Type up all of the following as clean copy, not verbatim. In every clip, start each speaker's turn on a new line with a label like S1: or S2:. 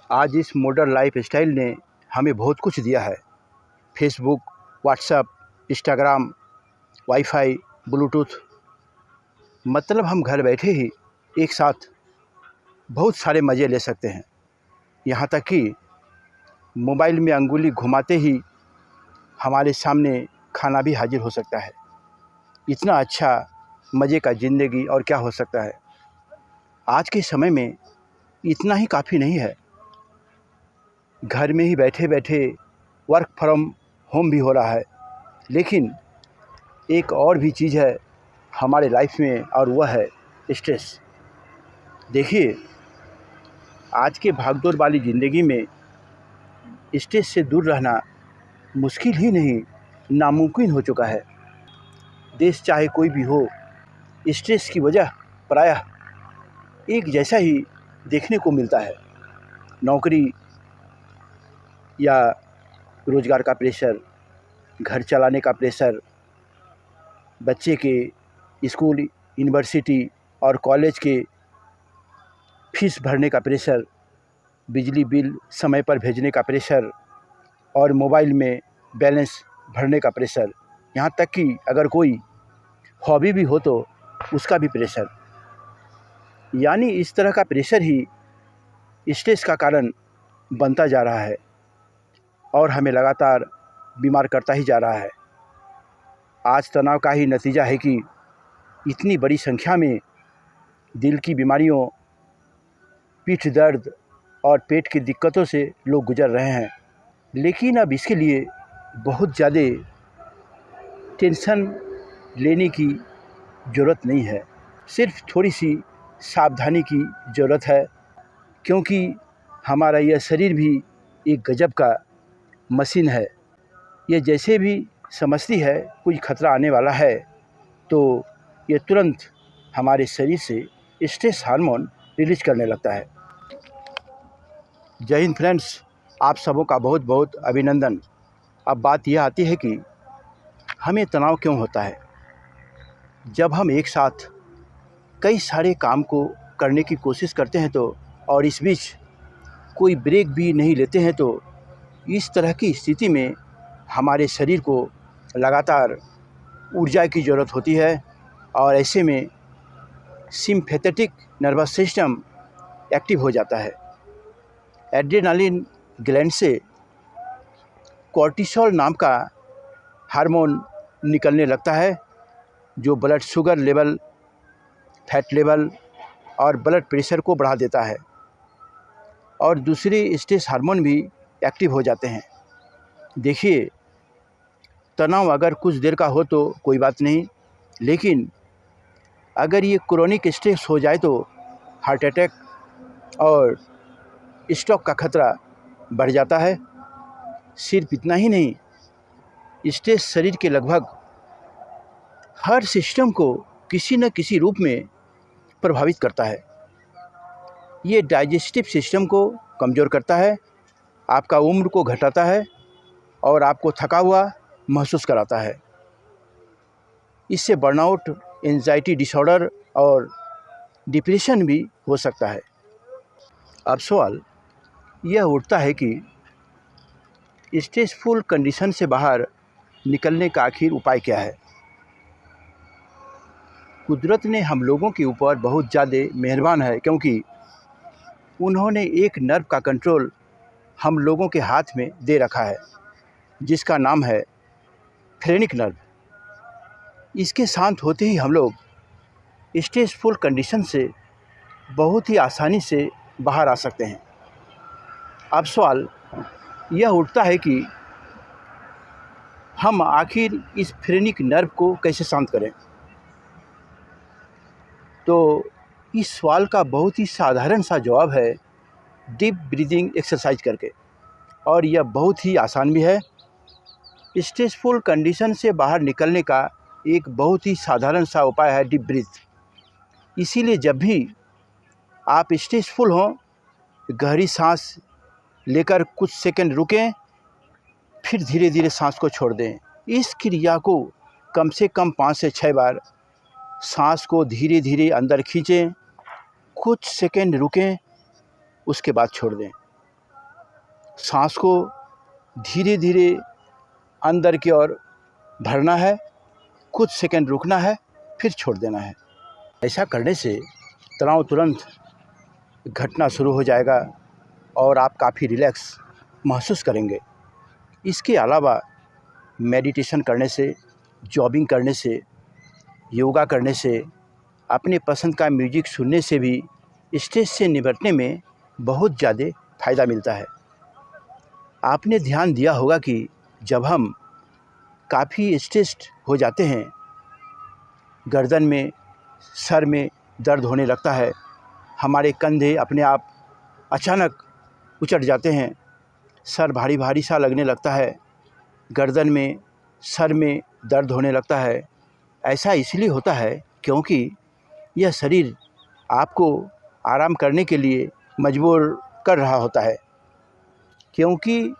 S1: आज इस modern life style ने हमें बहुत कुछ दिया है। Facebook, WhatsApp, Instagram, wifi, Bluetooth, मतलब हम घर बैठे ही एक साथ बहुत सारे मज़े ले सकते हैं। यहाँ तक कि मोबाइल में अंगुली घुमाते ही हमारे सामने खाना भी हाजिर हो सकता है। इतना अच्छा मज़े का ज़िंदगी और क्या हो सकता है। आज के समय में इतना ही काफ़ी नहीं है। घर में ही बैठे बैठे वर्क फ्रॉम होम भी हो रहा है, लेकिन एक और भी चीज़ है हमारे लाइफ में, और वह है स्ट्रेस। देखिए, आज के भागदौड़ वाली ज़िंदगी में स्ट्रेस से दूर रहना मुश्किल ही नहीं, नामुमकिन हो चुका है। देश चाहे कोई भी हो, स्ट्रेस की वजह प्रायः एक जैसा ही देखने को मिलता है। नौकरी या रोज़गार का प्रेशर, घर चलाने का प्रेशर, बच्चे के स्कूल, यूनिवर्सिटी और कॉलेज के फीस भरने का प्रेशर, बिजली बिल समय पर भेजने का प्रेशर और मोबाइल में बैलेंस भरने का प्रेशर। यहाँ तक कि अगर कोई हॉबी भी हो तो उसका भी प्रेशर। यानी इस तरह का प्रेशर ही स्ट्रेस का कारण बनता जा रहा है और हमें लगातार बीमार करता ही जा रहा है। आज तनाव का ही नतीजा है कि इतनी बड़ी संख्या में दिल की बीमारियों, पीठ दर्द और पेट की दिक्कतों से लोग गुजर रहे हैं। लेकिन अब इसके लिए बहुत ज़्यादा टेंशन लेने की ज़रूरत नहीं है, सिर्फ थोड़ी सी सावधानी की ज़रूरत है, क्योंकि हमारा यह शरीर भी एक गजब का मशीन है। ये जैसे भी समझती है कुछ खतरा आने वाला है, तो ये तुरंत हमारे शरीर से स्ट्रेस हार्मोन रिलीज करने लगता है। जय हिंद फ्रेंड्स, आप सबों का बहुत बहुत अभिनंदन। अब बात यह आती है कि हमें तनाव क्यों होता है। जब हम एक साथ कई सारे काम को करने की कोशिश करते हैं तो, और इस बीच कोई ब्रेक भी नहीं लेते हैं, तो इस तरह की स्थिति में हमारे शरीर को लगातार ऊर्जा की ज़रूरत होती है और ऐसे में सिम्पैथेटिक नर्वस सिस्टम एक्टिव हो जाता है। एड्रेनालिन ग्लैंड से कॉर्टिसोल नाम का हार्मोन निकलने लगता है, जो blood sugar level, fat level और ब्लड प्रेशर को बढ़ा देता है, और दूसरे स्ट्रेस हार्मोन भी एक्टिव हो जाते हैं। देखिए, तनाव अगर कुछ देर का हो तो कोई बात नहीं, लेकिन अगर ये क्रोनिक स्ट्रेस हो जाए तो हार्ट अटैक और स्ट्रोक का खतरा बढ़ जाता है। सिर्फ इतना ही नहीं, स्ट्रेस शरीर के लगभग हर सिस्टम को किसी न किसी रूप में प्रभावित करता है। ये डाइजेस्टिव सिस्टम को कमज़ोर करता है, आपका उम्र को घटाता है और आपको थका हुआ महसूस कराता है। इससे बर्नआउट, एंजाइटी डिसऑर्डर और डिप्रेशन भी हो सकता है। अब सवाल यह उठता है कि स्ट्रेसफुल कंडीशन से बाहर निकलने का आखिर उपाय क्या है। कुदरत ने हम लोगों के ऊपर बहुत ज़्यादा मेहरबान है, क्योंकि उन्होंने एक नर्व का कंट्रोल हम लोगों के हाथ में दे रखा है, जिसका नाम है फ्रेनिक नर्व। इसके शांत होते ही हम लोग स्ट्रेसफुल कंडीशन से बहुत ही आसानी से बाहर आ सकते हैं। अब सवाल यह उठता है कि हम आखिर इस फ्रेनिक नर्व को कैसे शांत करें। तो इस सवाल का बहुत ही साधारण सा जवाब है डीप ब्रीदिंग एक्सरसाइज करके, और यह बहुत ही आसान भी है। स्ट्रेसफुल कंडीशन से बाहर निकलने का एक बहुत ही साधारण सा उपाय है डीप ब्रीथ। इसीलिए जब भी आप स्ट्रेसफुल हों, गहरी सांस लेकर कुछ सेकंड रुकें, फिर धीरे धीरे सांस को छोड़ दें। इस क्रिया को कम से कम 5 से 6 बार, सांस को धीरे धीरे अंदर खींचें, कुछ सेकंड रुकें, उसके बाद छोड़ दें। सांस को धीरे धीरे अंदर की ओर भरना है, कुछ सेकंड रुकना है, फिर छोड़ देना है। ऐसा करने से तनाव तुरंत घटना शुरू हो जाएगा और आप काफ़ी रिलैक्स महसूस करेंगे। इसके अलावा मेडिटेशन करने से, जॉगिंग करने से, योगा करने से, अपने पसंद का म्यूजिक सुनने से भी स्ट्रेस से निपटने में बहुत ज़्यादा फ़ायदा मिलता है। आपने ध्यान दिया होगा कि जब हम काफ़ी स्ट्रेस्ड हो जाते हैं, गर्दन में, सर में दर्द होने लगता है, हमारे कंधे अपने आप अचानक उचट जाते हैं, सर भारी भारी सा लगने लगता है, गर्दन में, सर में दर्द होने लगता है। ऐसा इसलिए होता है क्योंकि यह शरीर आपको आराम करने के लिए मजबूर कर रहा होता है, क्योंकि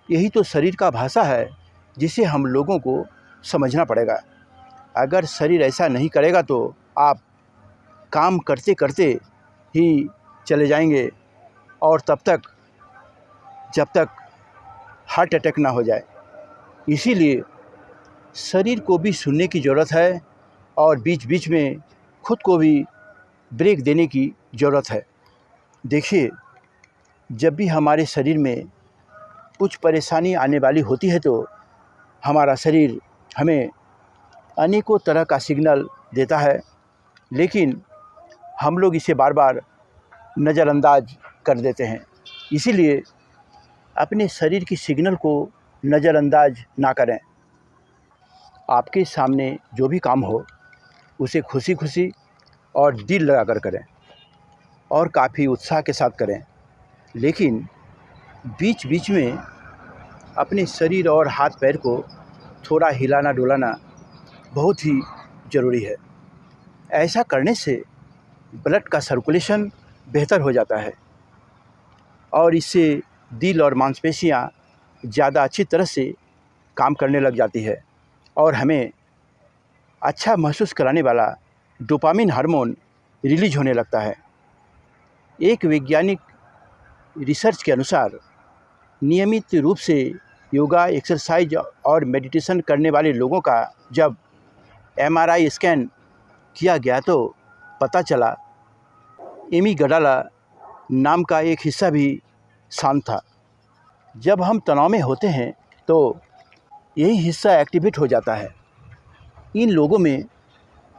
S1: यही तो शरीर का भाषा है जिसे हम लोगों को समझना पड़ेगा। अगर शरीर ऐसा नहीं करेगा तो आप काम करते करते ही चले जाएंगे और तब तक जब तक हार्ट अटैक ना हो जाए। इसीलिए शरीर को भी सुनने की ज़रूरत है और बीच बीच में खुद को भी ब्रेक देने की ज़रूरत है। देखिए, जब भी हमारे शरीर में कुछ परेशानी आने वाली होती है तो हमारा शरीर हमें अनेकों तरह का सिग्नल देता है, लेकिन हम लोग इसे बार बार नज़रअंदाज कर देते हैं। इसीलिए अपने शरीर की सिग्नल को नज़रअंदाज ना करें। आपके सामने जो भी काम हो उसे खुशी खुशी और दिल लगाकर करें और काफ़ी उत्साह के साथ करें, लेकिन बीच बीच में अपने शरीर और हाथ पैर को थोड़ा हिलाना डुलाना बहुत ही ज़रूरी है। ऐसा करने से ब्लड का सर्कुलेशन बेहतर हो जाता है और इससे दिल और मांसपेशियां ज़्यादा अच्छी तरह से काम करने लग जाती है और हमें अच्छा महसूस कराने वाला डोपामिन हार्मोन रिलीज होने लगता है। एक वैज्ञानिक रिसर्च के अनुसार नियमित रूप से योगा, एक्सरसाइज और मेडिटेशन करने वाले लोगों का जब MRI स्कैन किया गया तो पता चला एमिगडाला नाम का एक हिस्सा भी शांत था। जब हम तनाव में होते हैं तो यही हिस्सा एक्टिवेट हो जाता है। इन लोगों में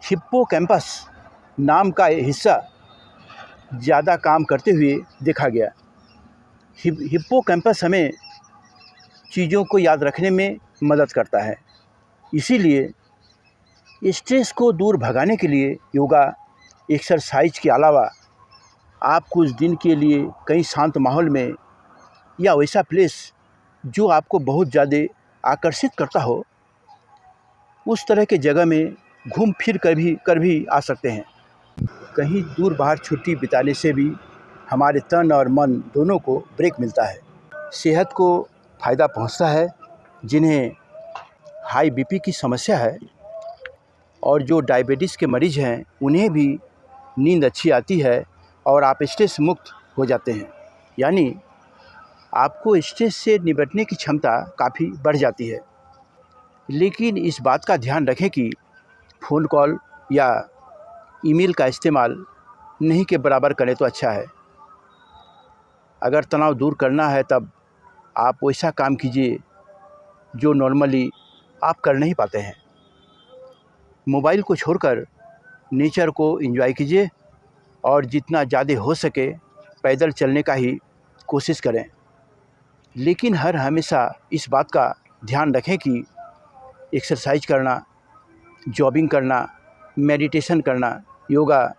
S1: हिप्पोकैम्पस नाम का हिस्सा ज़्यादा काम करते हुए देखा गया। हिप्पोकैम्पस हमें चीज़ों को याद रखने में मदद करता है। इसीलिए स्ट्रेस को दूर भगाने के लिए योगा, एक्सरसाइज के अलावा आप कुछ दिन के लिए कहीं शांत माहौल में या वैसा प्लेस जो आपको बहुत ज़्यादा आकर्षित करता हो, उस तरह के जगह में घूम फिर कर भी आ सकते हैं। कहीं दूर बाहर छुट्टी बिताने से भी हमारे तन और मन दोनों को ब्रेक मिलता है। सेहत को फ़ायदा पहुंचता है। जिन्हें हाई बीपी की समस्या है और जो डायबिटीज़ के मरीज़ हैं, उन्हें भी नींद अच्छी आती है और आप स्ट्रेस मुक्त हो जाते हैं। यानी आपको स्ट्रेस से निपटने की क्षमता काफ़ी बढ़ जाती है। लेकिन इस बात का ध्यान रखें कि फ़ोन कॉल या ईमेल का इस्तेमाल नहीं के बराबर करें तो अच्छा है। अगर तनाव दूर करना है तब आप वैसा काम कीजिए जो नॉर्मली आप कर नहीं पाते हैं। मोबाइल को छोड़कर नेचर को एंजॉय कीजिए और जितना ज़्यादा हो सके पैदल चलने का ही कोशिश करें। लेकिन हर हमेशा इस बात का ध्यान रखें कि एक्सरसाइज करना, जॉगिंग करना, मेडिटेशन करना, योगा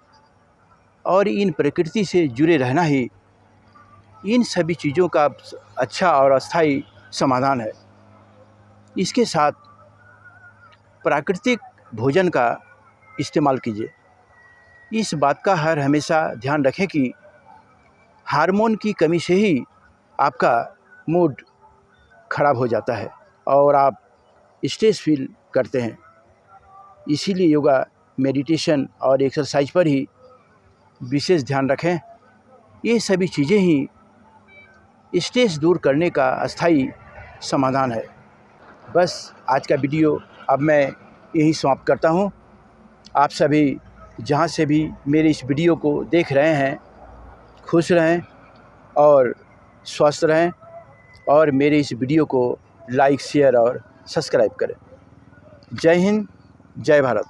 S1: और इन प्रकृति से जुड़े रहना ही इन सभी चीज़ों का अच्छा और अस्थायी समाधान है। इसके साथ प्राकृतिक भोजन का इस्तेमाल कीजिए। इस बात का हर हमेशा ध्यान रखें कि हार्मोन की कमी से ही आपका मूड ख़राब हो जाता है और आप स्ट्रेस फील करते हैं। इसीलिए योगा, मेडिटेशन और एक्सरसाइज पर ही विशेष ध्यान रखें। ये सभी चीज़ें ही स्ट्रेस दूर करने का अस्थाई समाधान है। बस आज का वीडियो अब मैं यही समाप्त करता हूँ। आप सभी जहाँ से भी मेरे इस वीडियो को देख रहे हैं, खुश रहें और स्वस्थ रहें और मेरे इस वीडियो को लाइक, शेयर और सब्सक्राइब करें। जय हिंद, जय भारत।